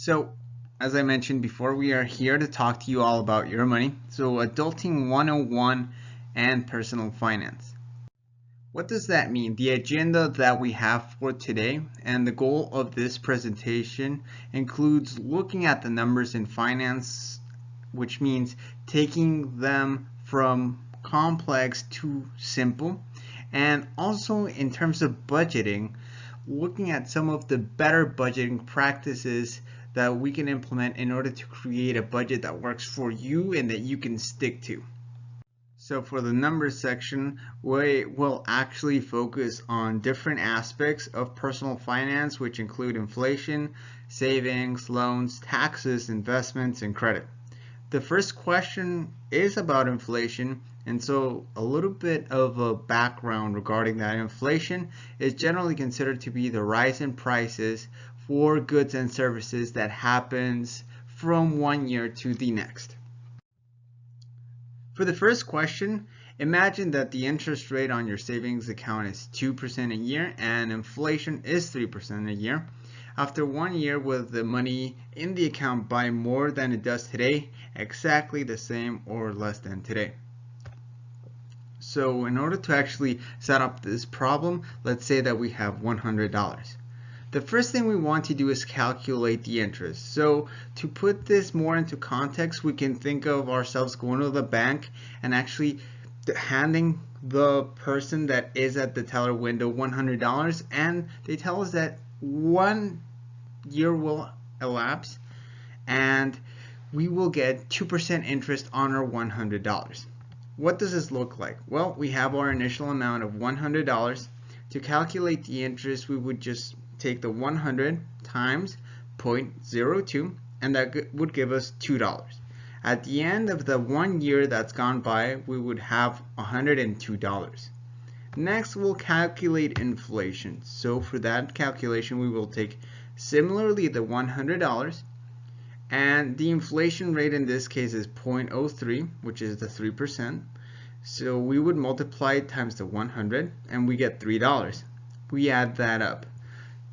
So, as I mentioned before, we are here to talk to you all about your money. So, Adulting 101 and personal finance. What does that mean? The agenda that we have for today and the goal of this presentation includes looking at the numbers in finance, which means taking them from complex to simple, and also in terms of budgeting, looking at some of the better budgeting practices that we can implement in order to create a budget that works for you and that you can stick to. So for the numbers section, we will actually focus on different aspects of personal finance, which include inflation, savings, loans, taxes, investments, and credit. The first question is about inflation, and so a little bit of a background regarding that. Inflation is generally considered to be the rise in prices for goods and services that happens from one year to the next. For the first question, imagine that the interest rate on your savings account is 2% a year and inflation is 3% a year. After 1 year, will the money in the account buy more than it does today, exactly the same or less than today? So in order to actually set up this problem, let's say that we have $100. The first thing we want to do is calculate the interest. So to put this more into context, we can think of ourselves going to the bank and actually handing the person that is at the teller window $100, and they tell us that 1 year will elapse and we will get 2% interest on our $100. What does this look like? Well, we have our initial amount of $100. To calculate the interest, we would just take the 100 times 0.02, and that would give us $2. At the end of the 1 year that's gone by, we would have $102. Next, we'll calculate inflation. So for that calculation, we will take similarly the $100, and the inflation rate in this case is 0.03, which is the 3%. So we would multiply it times the 100 and we get $3. We add that up.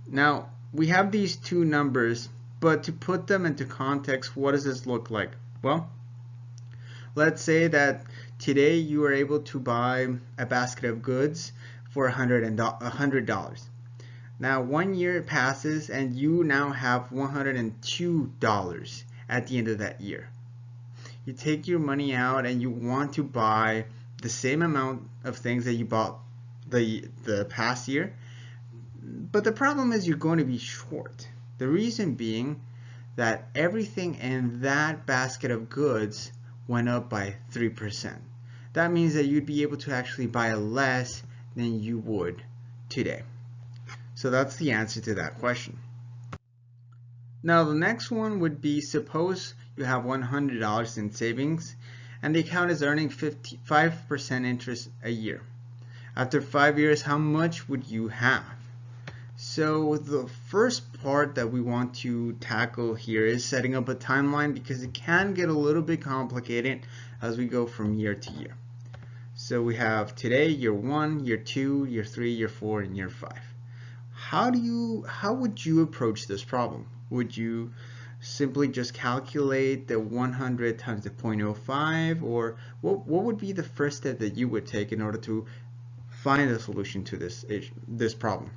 Now we have these two numbers, but to put them into context, what does this look like? Well, let's say that today you are able to buy a basket of goods for $100. Now 1 year passes and you now have $102 at the end of that year. You take your money out and you want to buy the same amount of things that you bought the past year, but the problem is you're going to be short. The reason being that everything in that basket of goods went up by 3%. That means that you'd be able to actually buy less than you would today. So that's the answer to that question. Now the next one would be, suppose you have $100 in savings and the account is earning 5% interest a year. After 5 years, how much would you have? So the first part that we want to tackle here is setting up a timeline, because it can get a little bit complicated as we go from year to year. So we have today, year 1, year 2, year 3, year 4, and year 5. How would you approach this problem? Would you simply just calculate the 100 times the 0.05, or what would be the first step that you would take in order to find a solution to this problem?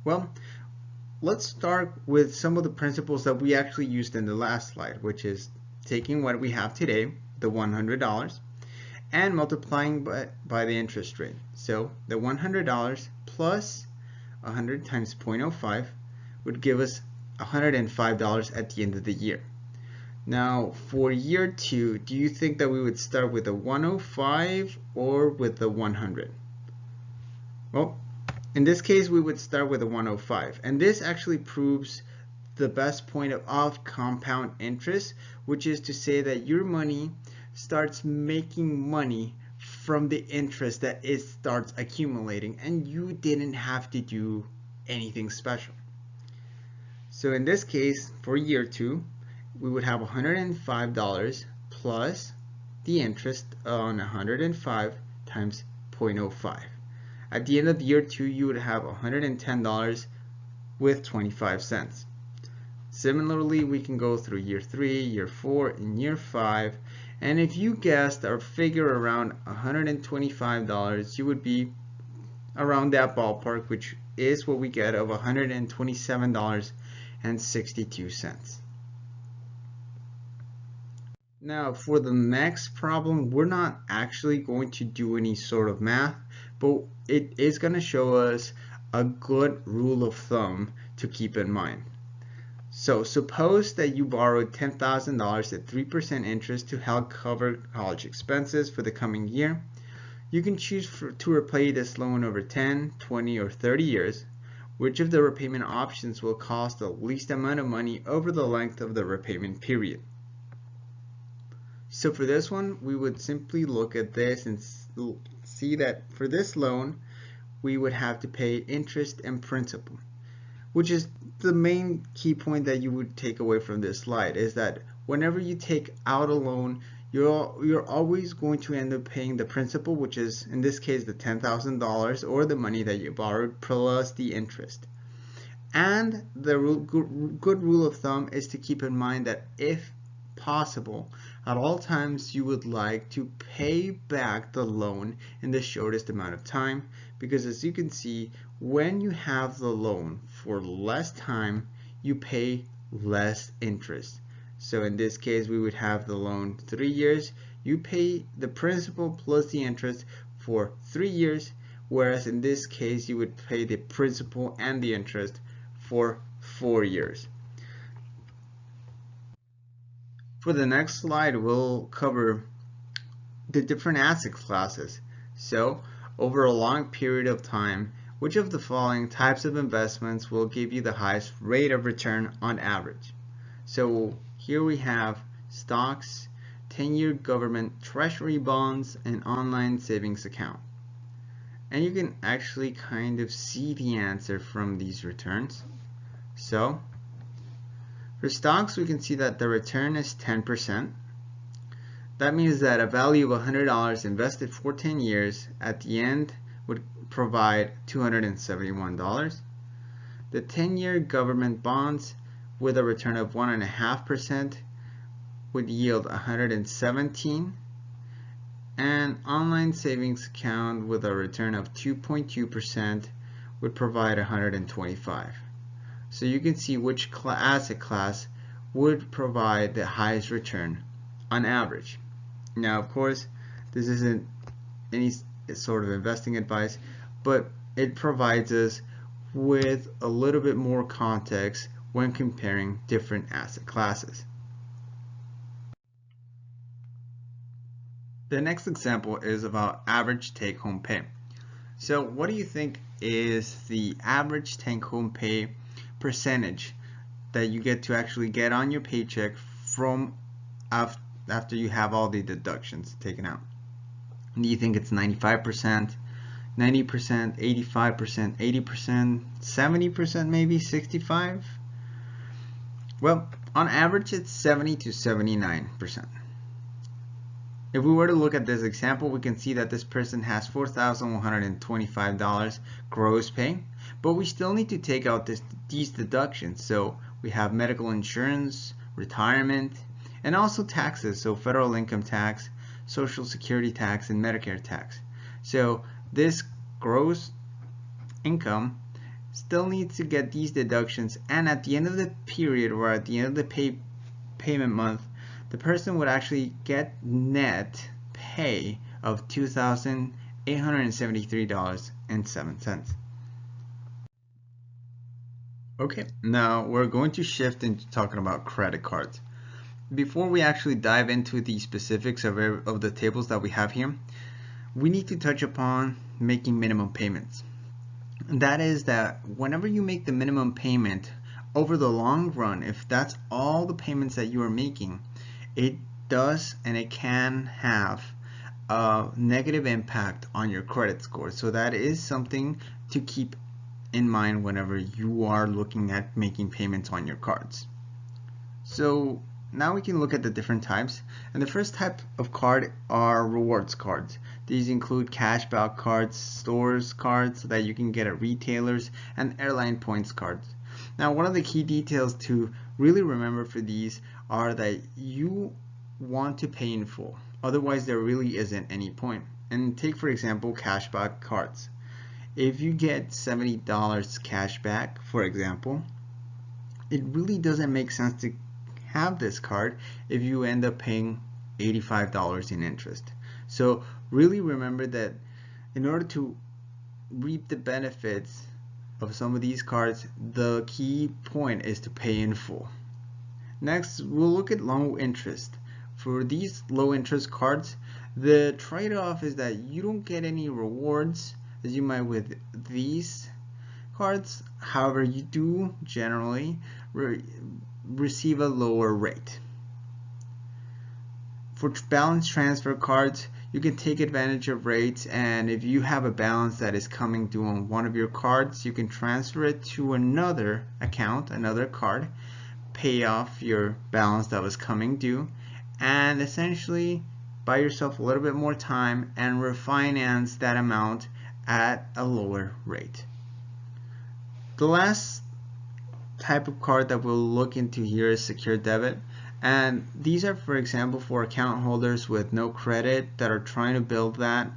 Well, let's start with some of the principles that we actually used in the last slide, which is taking what we have today, the $100, and multiplying by the interest rate. So the $100 plus 100 times 0.05 would give us $105 at the end of the year. Now for year 2, do you think that we would start with the 105 or with the 100? Well, in this case we would start with the 105, and this actually proves the best point of compound interest, which is to say that your money starts making money from the interest that it starts accumulating, and you didn't have to do anything special. So in this case, for year 2, we would have $105 plus the interest on 105 times 0.05. At the end of year 2, you would have $110 with 25 cents. Similarly, we can go through year 3, year 4, and year 5. And if you guessed our figure around $125, you would be around that ballpark, which is what we get of $127.62. Now, for the next problem, we're not actually going to do any sort of math, but it is going to show us a good rule of thumb to keep in mind. So suppose that you borrowed $10,000 at 3% interest to help cover college expenses for the coming year. You can choose to repay this loan over 10, 20, or 30 years. Which of the repayment options will cost the least amount of money over the length of the repayment period? So for this one, we would simply look at this and see that for this loan, we would have to pay interest and principal, which is the main key point that you would take away from this slide, is that whenever you take out a loan, you're always going to end up paying the principal, which is in this case the $10,000 or the money that you borrowed plus the interest. And the good rule of thumb is to keep in mind that if possible, at all times you would like to pay back the loan in the shortest amount of time, because as you can see, when you have the loan for less time, you pay less interest. So in this case, we would have the loan 3 years. You pay the principal plus the interest for 3 years, whereas in this case, you would pay the principal and the interest for 4 years. For the next slide, we'll cover the different asset classes. So, over a long period of time, which of the following types of investments will give you the highest rate of return on average? So, here we have stocks, 10-year government treasury bonds, and online savings account. And you can actually kind of see the answer from these returns. So, for stocks, we can see that the return is 10%. That means that a value of $100 invested for 10 years at the end would provide $271. The 10-year government bonds with a return of 1.5% would yield 117. And online savings account with a return of 2.2% would provide 125. So you can see which asset class would provide the highest return on average. Now, of course, this isn't any sort of investing advice, but it provides us with a little bit more context when comparing different asset classes. The next example is about average take-home pay. So what do you think is the average take-home pay percentage that you get to actually get on your paycheck from after you have all the deductions taken out? Do you think it's 95%, 90%, 85%, 80%, 70%, maybe 65%? Well, on average, it's 70 to 79%. If we were to look at this example, we can see that this person has $4,125 gross pay, but we still need to take out these deductions. So we have medical insurance, retirement, and also taxes, so federal income tax, Social Security tax, and Medicare tax. So this gross income still needs to get these deductions, and at the end of the period, or at the end of the payment month, the person would actually get net pay of $2,873.07. Okay, now we're going to shift into talking about credit cards. Before we actually dive into the specifics of the tables that we have here, we need to touch upon making minimum payments. And that is that whenever you make the minimum payment, over the long run, if that's all the payments that you are making, it does and it can have a negative impact on your credit score. So that is something to keep in mind whenever you are looking at making payments on your cards. So now we can look at the different types, and the first type of card are rewards cards. These include cashback cards, stores cards that you can get at retailers, and airline points cards. Now, one of the key details to really remember for these are that you want to pay in full. Otherwise, there really isn't any point. And take, for example, cashback cards. If you get $70 cash back, for example, it really doesn't make sense to have this card if you end up paying $85 in interest. So really remember that in order to reap the benefits of some of these cards, the key point is to pay in full. Next, we'll look at low interest. For these low interest cards, the trade-off is that you don't get any rewards as you might with these cards. However, you do generally receive a lower rate. For balance transfer cards, you can take advantage of rates, and if you have a balance that is coming due on one of your cards, you can transfer it to another account, another card, pay off your balance that was coming due, and essentially buy yourself a little bit more time and refinance that amount at a lower rate. The last type of card that we'll look into here is secure debit. And these are, for example, for account holders with no credit that are trying to build that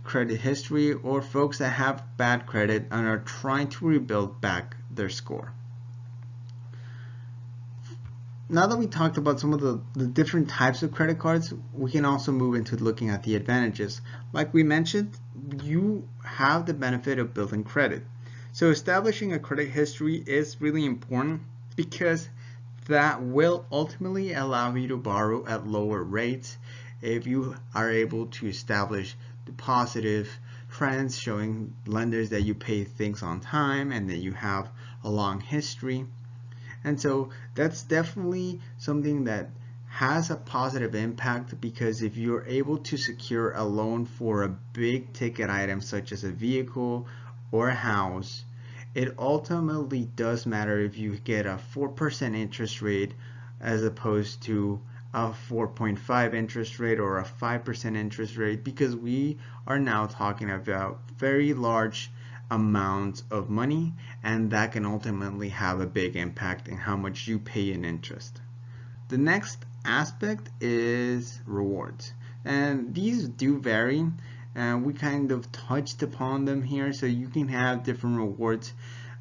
credit history, or folks that have bad credit and are trying to rebuild back their score. Now that we talked about some of the different types of credit cards, we can also move into looking at the advantages. Like we mentioned, you have the benefit of building credit. So establishing a credit history is really important because that will ultimately allow you to borrow at lower rates if you are able to establish the positive trends showing lenders that you pay things on time and that you have a long history. And so that's definitely something that has a positive impact, because if you're able to secure a loan for a big ticket item such as a vehicle or a house, it ultimately does matter if you get a 4% interest rate as opposed to a 4.5 interest rate or a 5% interest rate, because we are now talking about very large amounts of money, and that can ultimately have a big impact in how much you pay in interest. The next aspect is rewards, and these do vary, and we kind of touched upon them here. So you can have different rewards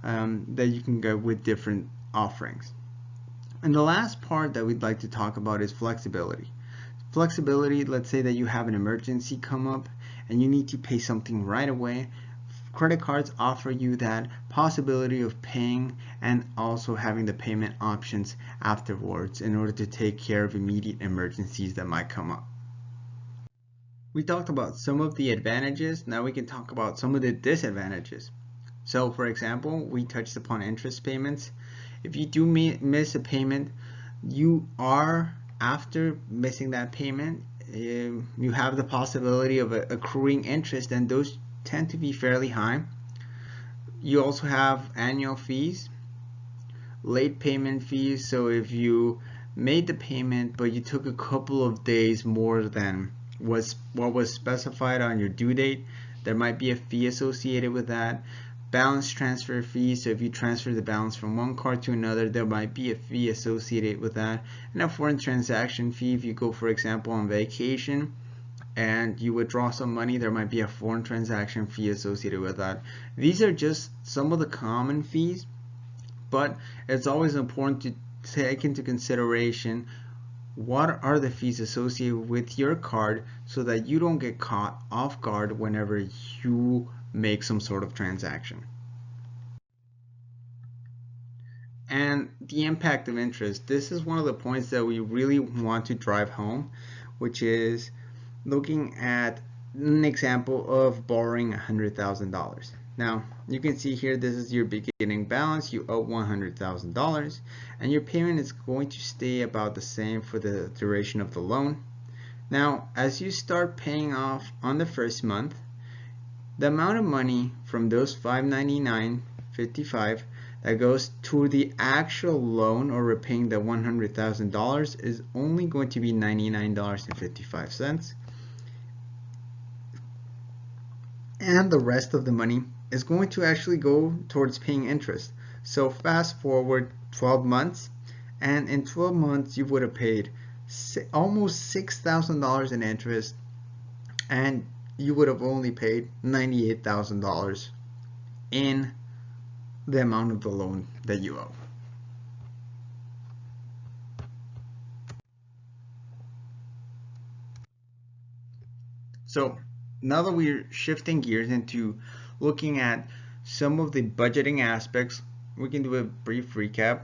that you can get with different offerings. And the last part that we'd like to talk about is flexibility. Flexibility, let's say that you have an emergency come up and you need to pay something right away. Credit cards offer you that possibility of paying and also having the payment options afterwards in order to take care of immediate emergencies that might come up. We talked about some of the advantages. Now we can talk about some of the disadvantages. So for example, we touched upon interest payments. If you do miss a payment, you are, after missing that payment, you have the possibility of accruing interest, and those tend to be fairly high. You also have annual fees, late payment fees. So if you made the payment but you took a couple of days more than what was specified on your due date, there might be a fee associated with that. Balance transfer fees, so if you transfer the balance from one card to another, there might be a fee associated with that. And a foreign transaction fee, if you go, for example, on vacation and you withdraw some money, there might be a foreign transaction fee associated with that. These are just some of the common fees, but it's always important to take into consideration what are the fees associated with your card so that you don't get caught off guard whenever you make some sort of transaction. And the impact of interest. This is one of the points that we really want to drive home, which is looking at an example of borrowing $100,000. Now you can see here, this is your beginning balance. You owe $100,000 and your payment is going to stay about the same for the duration of the loan. Now as you start paying off on the first month, the amount of money from those $599.55 that goes to the actual loan or repaying the $100,000 is only going to be $99.55, and the rest of the money is going to actually go towards paying interest. So fast forward 12 months And in 12 months, you would have paid almost $6,000 in interest, and you would have only paid $98,000 in the amount of the loan that you owe. So now that we're shifting gears into looking at some of the budgeting aspects, we can do a brief recap.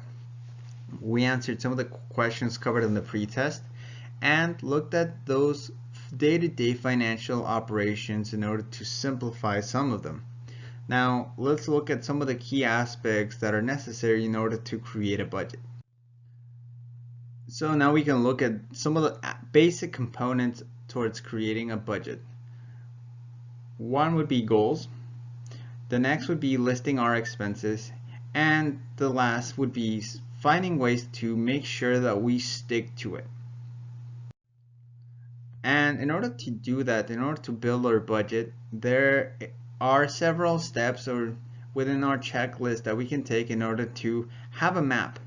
We answered some of the questions covered in the pre-test and looked at those day-to-day financial operations in order to simplify some of them. Now let's look at some of the key aspects that are necessary in order to create a budget. So now we can look at some of the basic components towards creating a budget. One would be goals. The next would be listing our expenses. And the last would be finding ways to make sure that we stick to it. And in order to do that, in order to build our budget, there are several steps or within our checklist that we can take in order to have a map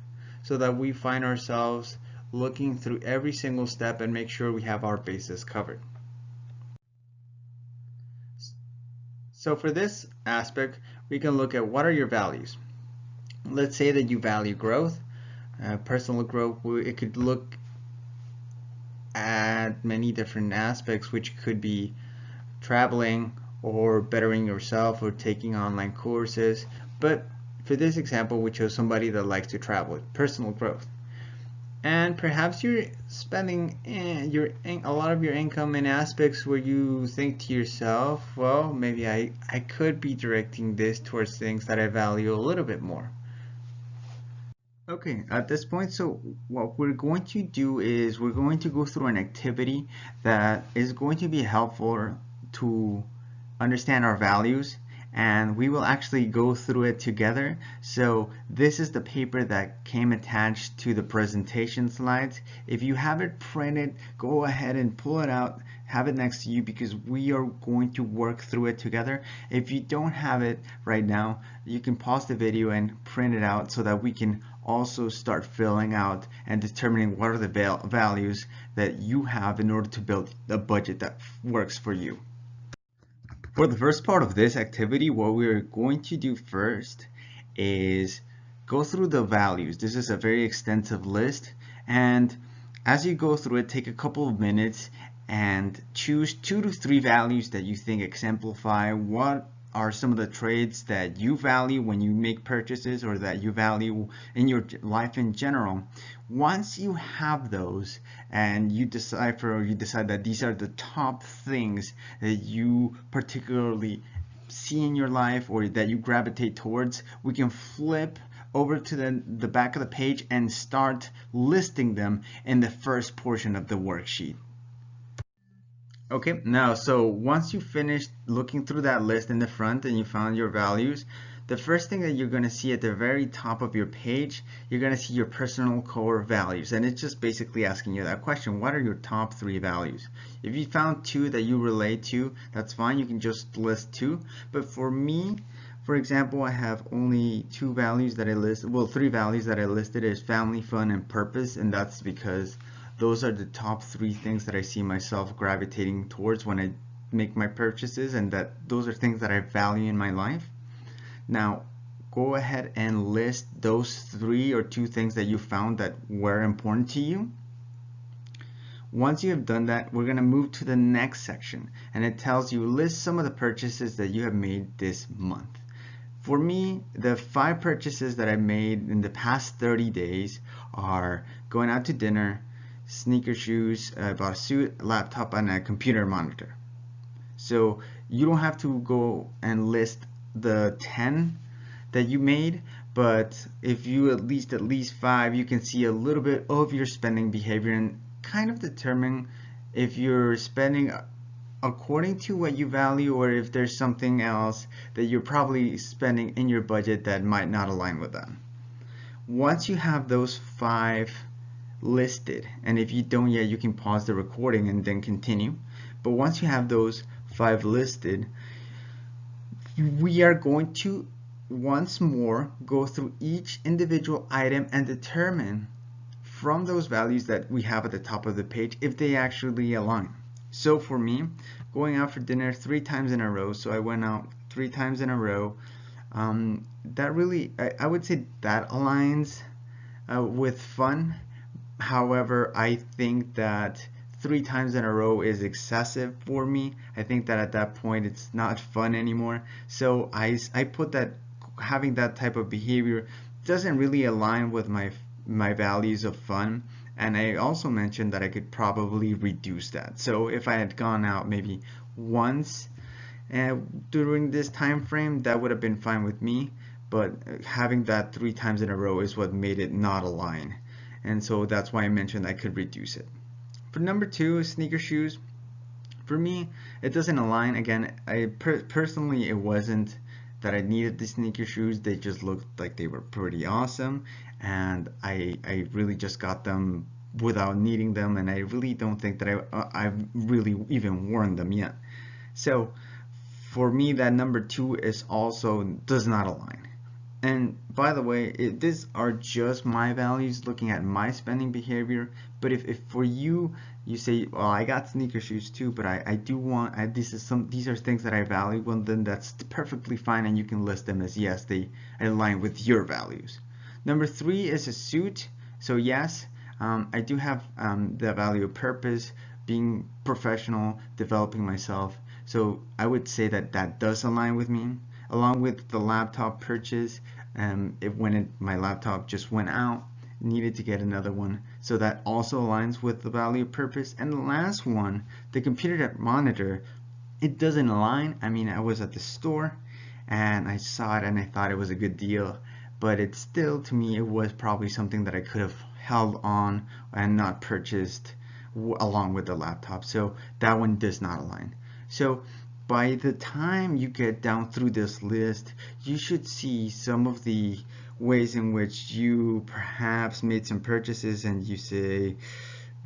so that we find ourselves looking through every single step and make sure we have our bases covered. So for this aspect, we can look at what are your values. Let's say that you value growth, personal growth. It could look at many different aspects, which could be traveling or bettering yourself or taking online courses. But for this example, we chose somebody that likes to travel, personal growth. And perhaps you're spending a lot of your income in aspects where you think to yourself, well, maybe I could be directing this towards things that I value a little bit more. Okay, at this point, so what we're going to do is we're going to go through an activity that is going to be helpful to understand our values, and we will actually go through it together. So this is the paper that came attached to the presentation slides. If you have it printed, go ahead and pull it out, have it next to you, because we are going to work through it together. If you don't have it right now, you can pause the video and print it out so that we can also start filling out and determining what are the values that you have in order to build a budget that works for you. For the first part of this activity, what we're going to do first is go through the values. This is a very extensive list, and as you go through it, take a couple of minutes and choose 2 to 3 values that you think exemplify what are some of the traits that you value when you make purchases or that you value in your life in general. Once you have those and you decide that these are the top things that you particularly see in your life or that you gravitate towards, we can flip over to the back of the page and start listing them in the first portion of the worksheet. Okay, now so once you finished looking through that list in the front and you found your values, the first thing that you're going to see at the very top of your page, you're going to see your personal core values, and it's just basically asking you that question: what are your top 3 values? If you found 2 that you relate to, that's fine, you can just list 2. But for me, for example, I have only 2 values that I list, well, 3 values that I listed as family, fun, and purpose, and that's because those are the top 3 things that I see myself gravitating towards when I make my purchases, and that those are things that I value in my life. Now, go ahead and list those 3 or 2 things that you found that were important to you. Once you have done that, we're going to move to the next section, and it tells you list some of the purchases that you have made this month. For me, the 5 purchases that I made in the past 30 days are going out to dinner, sneaker shoes, I bought a suit, a laptop, and a computer monitor. So you don't have to go and list the 10 that you made, but if you at least 5, you can see a little bit of your spending behavior and kind of determine if you're spending according to what you value or if there's something else that you're probably spending in your budget that might not align with that. Once you have those 5 listed, and if you don't yet, you can pause the recording and then continue, but once you have those 5 listed, we are going to once more go through each individual item and determine from those values that we have at the top of the page if they actually align. So for me, going out for dinner 3 times in a row, so I went out 3 times in a row, that really, I would say that aligns with fun. However, I think that 3 times in a row is excessive for me. I think that at that point it's not fun anymore. So I put that having that type of behavior doesn't really align with my values of fun. And I also mentioned that I could probably reduce that. So if I had gone out maybe once during this time frame, that would have been fine with me. But having that 3 times in a row is what made it not align. And so that's why I mentioned I could reduce it. For number 2, sneaker shoes. For me, it doesn't align. Again, personally, it wasn't that I needed the sneaker shoes. They just looked like they were pretty awesome, and I really just got them without needing them, and I really don't think that I've really even worn them yet. So for me, that number 2 is also does not align. And by the way, these are just my values looking at my spending behavior. But if for you, you say, well, I got sneaker shoes too, but I do want, these are things that I value, well, then that's perfectly fine, and you can list them as yes, they align with your values. Number 3 is a suit. So yes, I do have the value of purpose, being professional, developing myself. So I would say that that does align with me. Along with the laptop purchase, my laptop just went out, needed to get another one, so that also aligns with the value of purpose. And the last one, the computer monitor, it doesn't align. I mean, I was at the store and I saw it and I thought it was a good deal, but it still, to me, it was probably something that I could have held on and not purchased along with the laptop. So that one does not align. So by the time you get down through this list, you should see some of the ways in which you perhaps made some purchases and you say,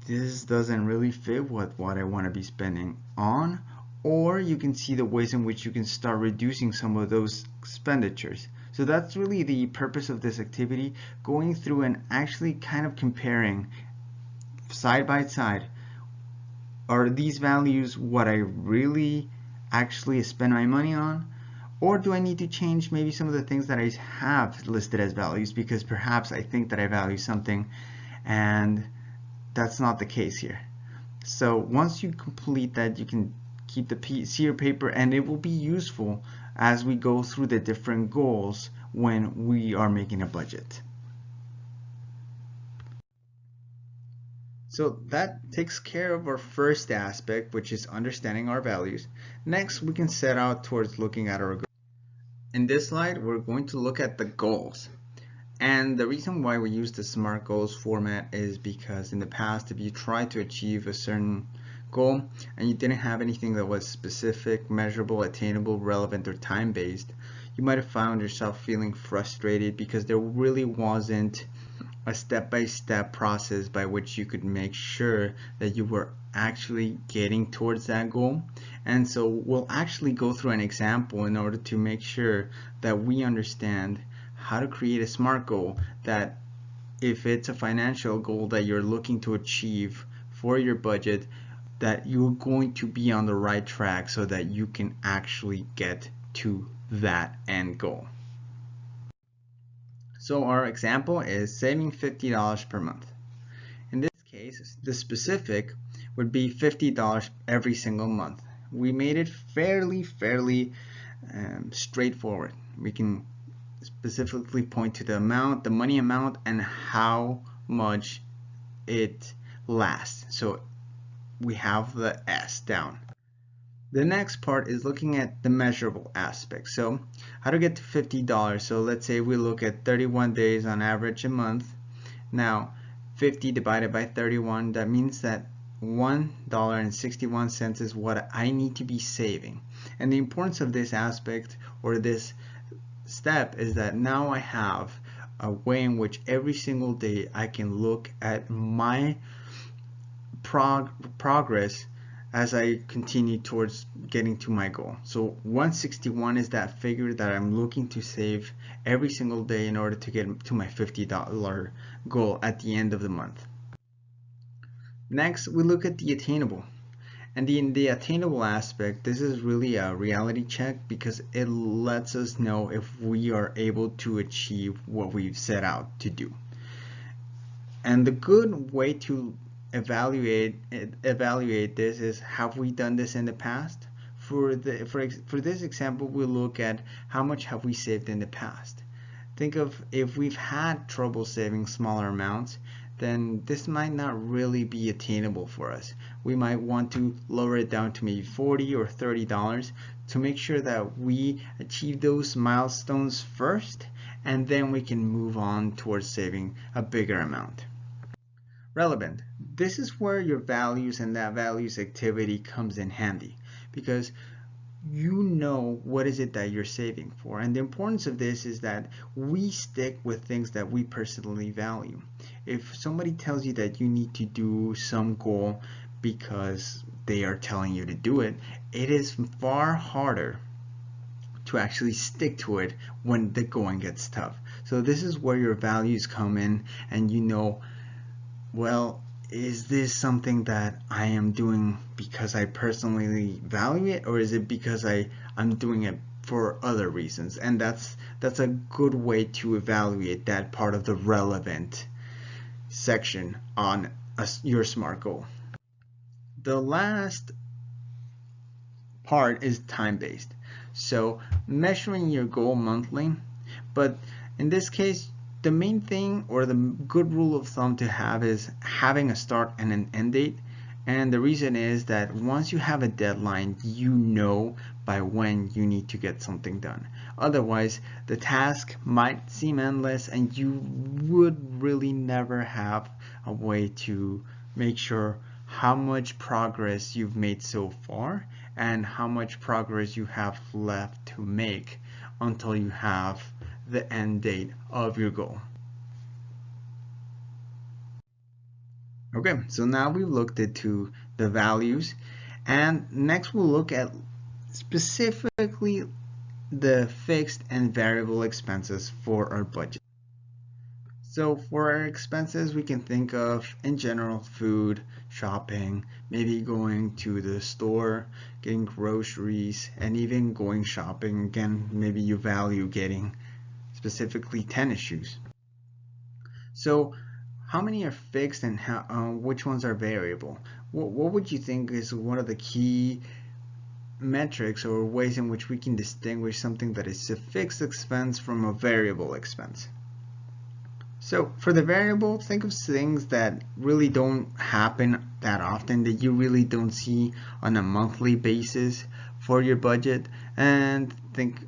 this doesn't really fit with what I want to be spending on. Or you can see the ways in which you can start reducing some of those expenditures. So that's really the purpose of this activity, going through and actually kind of comparing side by side. Are these values what I really actually spend my money on, or do I need to change maybe some of the things that I have listed as values, because perhaps I think that I value something and that's not the case here. So once you complete that, you can keep the piece of paper, and it will be useful as we go through the different goals when we are making a budget. So that takes care of our first aspect, which is understanding our values. Next, we can set out towards looking at our goals. In this slide, we're going to look at the goals. And the reason why we use the SMART goals format is because in the past, if you tried to achieve a certain goal and you didn't have anything that was specific, measurable, attainable, relevant, or time-based, you might have found yourself feeling frustrated because there really wasn't a step-by-step process by which you could make sure that you were actually getting towards that goal. And so we'll actually go through an example in order to make sure that we understand how to create a SMART goal, that if it's a financial goal that you're looking to achieve for your budget, that you're going to be on the right track so that you can actually get to that end goal. So our example is saving $50 per month. In this case, the specific would be $50 every single month. We made it fairly straightforward. We can specifically point to the amount, the money amount, and how much it lasts. So we have the S down. The next part is looking at the measurable aspect. So how to get to $50. So let's say we look at 31 days on average a month. Now 50 divided by 31, that means that $1.61 is what I need to be saving. And the importance of this aspect, or this step, is that now I have a way in which every single day I can look at my progress as I continue towards getting to my goal. So 161 is that figure that I'm looking to save every single day in order to get to my $50 goal at the end of the month. Next, we look at the attainable. And in the attainable aspect, this is really a reality check because it lets us know if we are able to achieve what we've set out to do. And the good way to evaluate this is, have we done this in the past? For this example, we'll look at how much have we saved in the past. Think of if we've had trouble saving smaller amounts, then this might not really be attainable for us. We might want to lower it down to maybe $40 or $30 to make sure that we achieve those milestones first, and then we can move on towards saving a bigger amount. Relevant. This is where your values and that values activity comes in handy, because you know what is it that you're saving for. And the importance of this is that we stick with things that we personally value. If somebody tells you that you need to do some goal because they are telling you to do it, it is far harder to actually stick to it when the going gets tough. So this is where your values come in, and you know, well, is this something that I am doing because I personally value it, or is it because I'm doing it for other reasons? And that's a good way to evaluate that part of the relevant section on your SMART goal. The last part is time-based. So measuring your goal monthly, but in this case, the main thing or the good rule of thumb to have is having a start and an end date. And the reason is that once you have a deadline, you know by when you need to get something done. Otherwise, the task might seem endless and you would really never have a way to make sure how much progress you've made so far and how much progress you have left to make until you have the end date of your goal. Okay, so now we've looked into the values, and next we'll look at specifically the fixed and variable expenses for our budget. So for our expenses, we can think of, in general, food, shopping, maybe going to the store, getting groceries, and even going shopping. Again, maybe you value getting specifically tennis shoes. So how many are fixed and which ones are variable? What would you think is one of the key metrics or ways in which we can distinguish something that is a fixed expense from a variable expense? So for the variable, think of things that really don't happen that often, that you really don't see on a monthly basis for your budget. And think,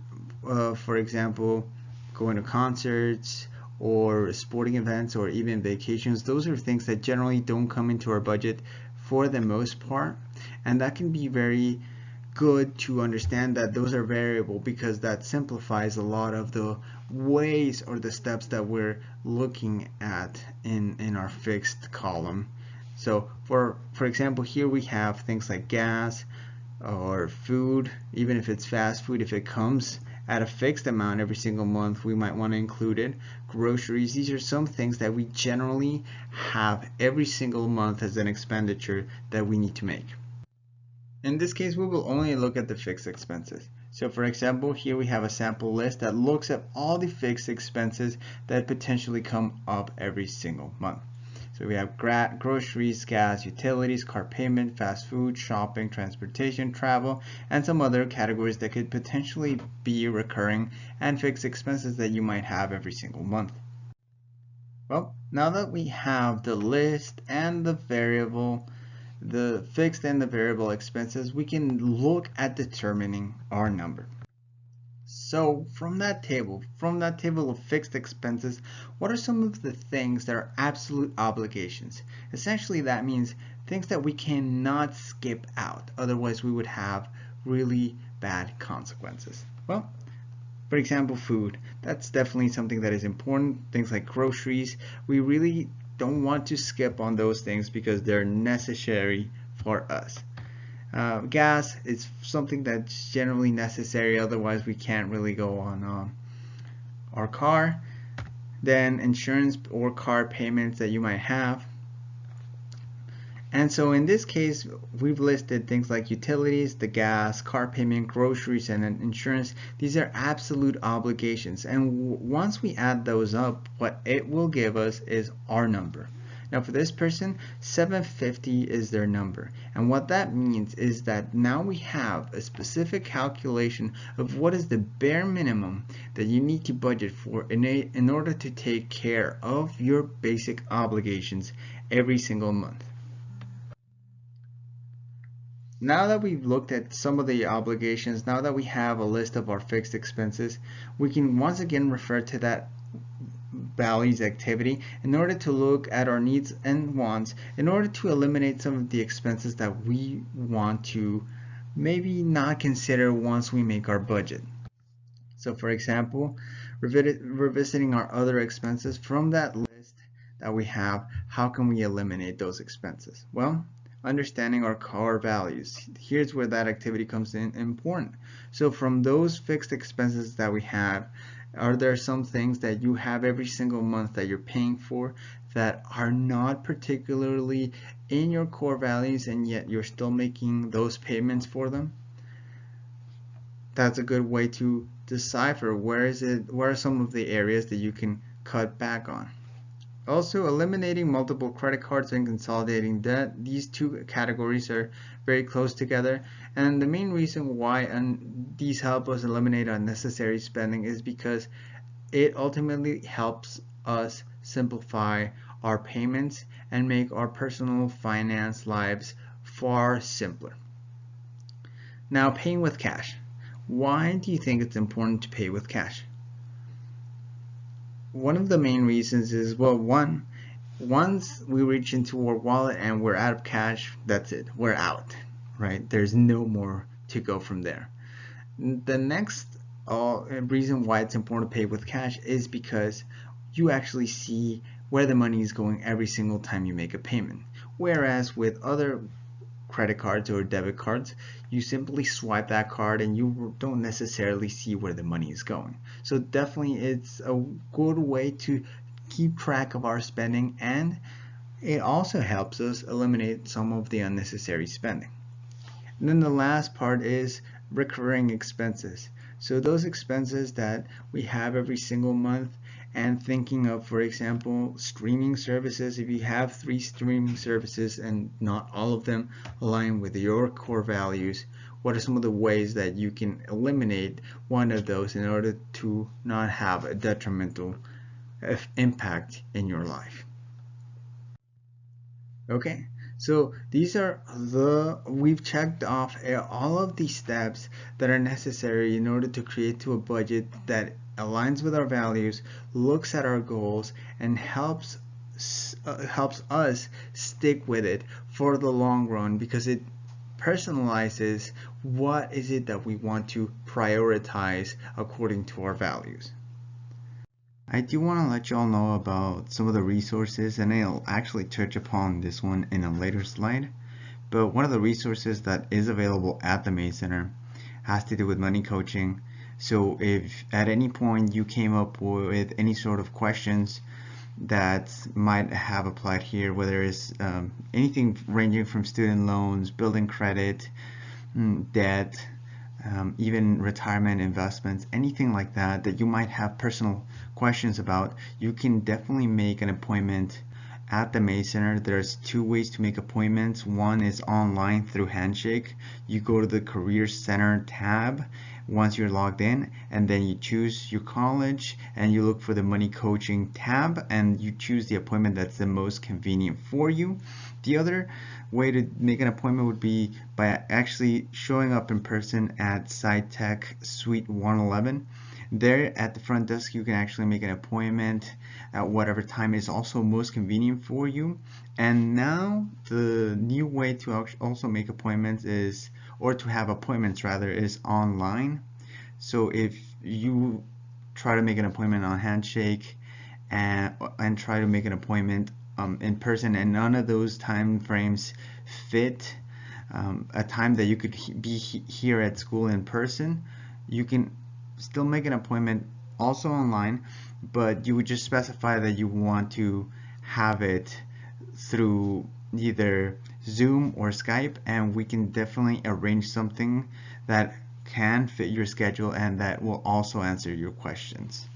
for example, going to concerts or sporting events or even vacations. Those are things that generally don't come into our budget for the most part. And that can be very good to understand that those are variable, because that simplifies a lot of the ways or the steps that we're looking at in our fixed column. So for example, here we have things like gas or food. Even if it's fast food, if it comes at a fixed amount every single month, we might want to include it. Groceries, these are some things that we generally have every single month as an expenditure that we need to make. In this case, we will only look at the fixed expenses. So for example, here we have a sample list that looks at all the fixed expenses that potentially come up every single month. So we have groceries, gas, utilities, car payment, fast food, shopping, transportation, travel, and some other categories that could potentially be recurring and fixed expenses that you might have every single month. Well, now that we have the list and the fixed and the variable expenses, we can look at determining our number. So from that table of fixed expenses, what are some of the things that are absolute obligations? Essentially, that means things that we cannot skip out, otherwise we would have really bad consequences. Well, for example, food. That's definitely something that is important. Things like groceries, we really don't want to skip on those things because they're necessary for us. Gas is something that's generally necessary, otherwise we can't really go on our car. Then insurance or car payments that you might have. And so in this case, we've listed things like utilities, the gas, car payment, groceries, and insurance. These are absolute obligations. And once we add those up, what it will give us is our number. Now for this person, 750 is their number. And what that means is that now we have a specific calculation of what is the bare minimum that you need to budget for in order to take care of your basic obligations every single month. Now that we've looked at some of the obligations, now that we have a list of our fixed expenses, we can once again refer to that values activity in order to look at our needs and wants, in order to eliminate some of the expenses that we want to maybe not consider once we make our budget. So for example, revisiting our other expenses from that list that we have, how can we eliminate those expenses? Well, understanding our core values. Here's where that activity comes in important. So from those fixed expenses that we have, are there some things that you have every single month that you're paying for that are not particularly in your core values and yet you're still making those payments for them? That's a good way to decipher where are some of the areas that you can cut back on. Also, eliminating multiple credit cards and consolidating debt. These two categories are very close together, and the main reason why these help us eliminate unnecessary spending is because it ultimately helps us simplify our payments and make our personal finance lives far simpler. Now, paying with cash. Why do you think it's important to pay with cash? One of the main reasons is, well, once we reach into our wallet and we're out of cash, that's it, we're out, right? There's no more to go from there. The next reason why it's important to pay with cash is because you actually see where the money is going every single time you make a payment. Whereas with other credit cards or debit cards, you simply swipe that card and you don't necessarily see where the money is going. So definitely it's a good way to keep track of our spending, and it also helps us eliminate some of the unnecessary spending. And then the last part is recurring expenses. So those expenses that we have every single month, and thinking of, for example, streaming services. If you have 3 streaming services and not all of them align with your core values, what are some of the ways that you can eliminate one of those in order to not have a detrimental impact in your life? Okay, so these are we've checked off all of these steps that are necessary in order to create a budget that aligns with our values, looks at our goals, and helps us stick with it for the long run, because it personalizes what is it that we want to prioritize according to our values. I do want to let you all know about some of the resources, and I'll actually touch upon this one in a later slide. But one of the resources that is available at the May Center has to do with money coaching. So if at any point you came up with any sort of questions that might have applied here, whether it's anything ranging from student loans, building credit, debt, even retirement investments, anything like that that you might have personal questions about, you can definitely make an appointment at the May Center. There's 2 ways to make appointments. One is online through Handshake. You go to the Career Center tab once you're logged in, and then you choose your college and you look for the Money Coaching tab and you choose the appointment that's the most convenient for you. The other way to make an appointment would be by actually showing up in person at SciTech Suite 111. There at the front desk, you can actually make an appointment at whatever time is also most convenient for you. And now the new way to also make appointments is, or to have appointments rather, is online. So if you try to make an appointment on Handshake and try to make an appointment in person and none of those time frames fit, a time that you could be here at school in person, you can still make an appointment also online, but you would just specify that you want to have it through either Zoom or Skype, and we can definitely arrange something that can fit your schedule and that will also answer your questions.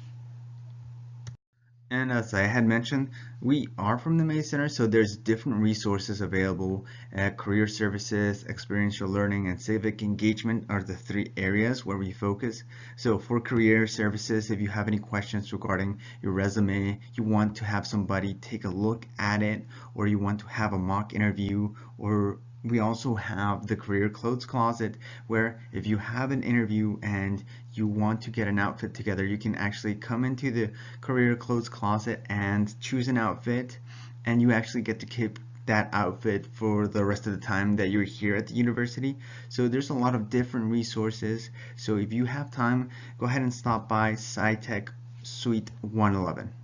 And as I had mentioned, we are from the May Center, so there's different resources available. Career services, experiential learning, and civic engagement are the three areas where we focus. So for career services, if you have any questions regarding your resume, you want to have somebody take a look at it, or you want to have a mock interview, or we also have the career clothes closet, where if you have an interview and you want to get an outfit together, you can actually come into the career clothes closet and choose an outfit, and you actually get to keep that outfit for the rest of the time that you're here at the university. So there's a lot of different resources. So if you have time, go ahead and stop by SciTech Suite 111.